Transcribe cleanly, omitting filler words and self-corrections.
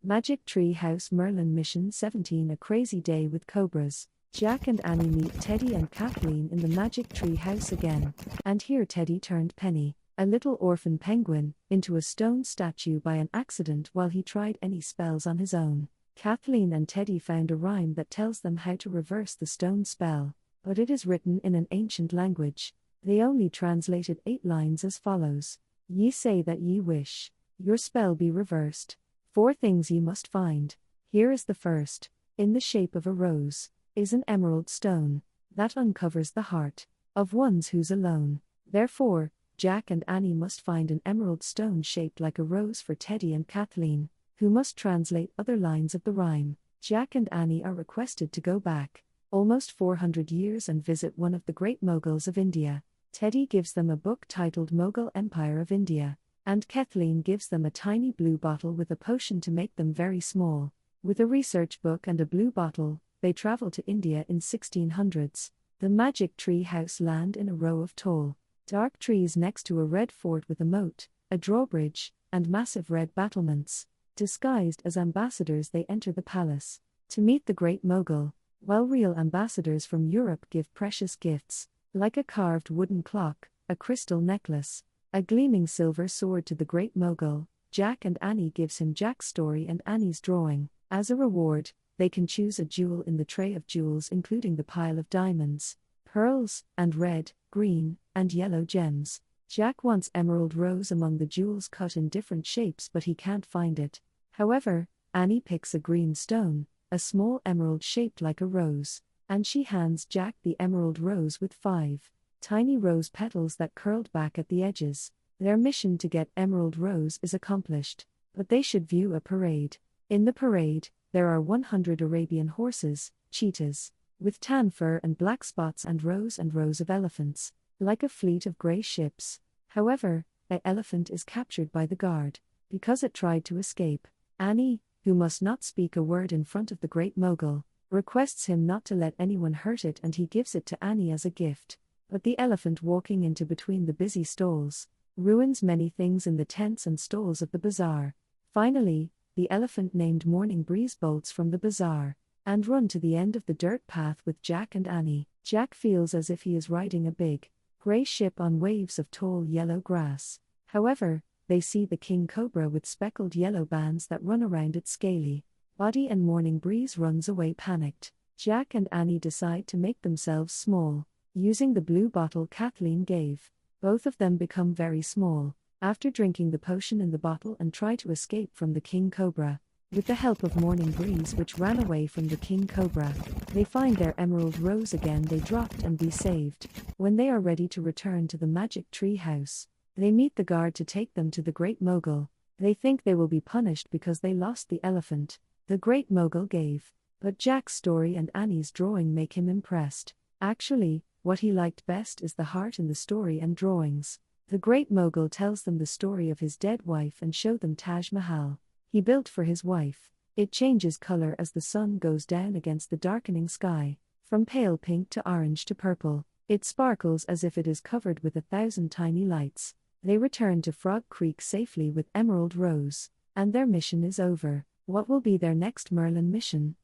Magic Tree House Merlin Mission 17 A Crazy Day with Cobras. Jack and Annie meet Teddy and Kathleen in the Magic Tree House again, and here Teddy turned Penny, a little orphan penguin, into a stone statue by an accident while he tried any spells on his own. Kathleen and Teddy found a rhyme that tells them how to reverse the stone spell, but it is written in an ancient language. They only translated 8 lines as follows. Ye say that ye wish your spell be reversed. 4 things ye must find. Here is the first. In the shape of a rose is an emerald stone that uncovers the heart of ones who's alone. Therefore, Jack and Annie must find an emerald stone shaped like a rose for Teddy and Kathleen, who must translate other lines of the rhyme. Jack and Annie are requested to go back almost 400 years and visit one of the great moguls of India. Teddy gives them a book titled Mughal Empire of India, and Kathleen gives them a tiny blue bottle with a potion to make them very small. With a research book and a blue bottle, they travel to India in 1600s. The Magic Tree House land in a row of tall, dark trees next to a red fort with a moat, a drawbridge, and massive red battlements. Disguised as ambassadors, they enter the palace to meet the great mogul, while real ambassadors from Europe give precious gifts, like a carved wooden clock, a crystal necklace, a gleaming silver sword to the great mogul. Jack and Annie gives him Jack's story and Annie's drawing. As a reward, they can choose a jewel in the tray of jewels, including the pile of diamonds, pearls, and red, green, and yellow gems. Jack wants emerald rose among the jewels cut in different shapes, but he can't find it. However, Annie picks a green stone, a small emerald shaped like a rose, and she hands Jack the emerald rose with 5 tiny rose petals that curled back at the edges. Their mission to get emerald rose is accomplished, but they should view a parade. In the parade, there are 100 Arabian horses, cheetahs, with tan fur and black spots, and rows of elephants, like a fleet of grey ships. However, an elephant is captured by the guard, because it tried to escape. Annie, who must not speak a word in front of the great mogul, requests him not to let anyone hurt it, and he gives it to Annie as a gift. But the elephant, walking into between the busy stalls, ruins many things in the tents and stalls of the bazaar. Finally, the elephant named Morning Breeze bolts from the bazaar, and run to the end of the dirt path with Jack and Annie. Jack feels as if he is riding a big, grey ship on waves of tall yellow grass. However, they see the king cobra with speckled yellow bands that run around its scaly body, and Morning Breeze runs away panicked. Jack and Annie decide to make themselves small, using the blue bottle Kathleen gave. Both of them become very small after drinking the potion in the bottle and try to escape from the king cobra. With the help of Morning Breeze, which ran away from the king cobra, they find their emerald rose again they dropped and be saved. When they are ready to return to the Magic Tree House, they meet the guard to take them to the Great Mogul. They think they will be punished because they lost the elephant the Great Mogul gave, but Jack's story and Annie's drawing make him impressed. Actually, what he liked best is the heart in the story and drawings. The Great Mogul tells them the story of his dead wife and show them Taj Mahal he built for his wife. It changes color as the sun goes down against the darkening sky, from pale pink to orange to purple. It sparkles as if it is covered with 1,000 tiny lights. They return to Frog Creek safely with Emerald Rose, and their mission is over. What will be their next Merlin mission?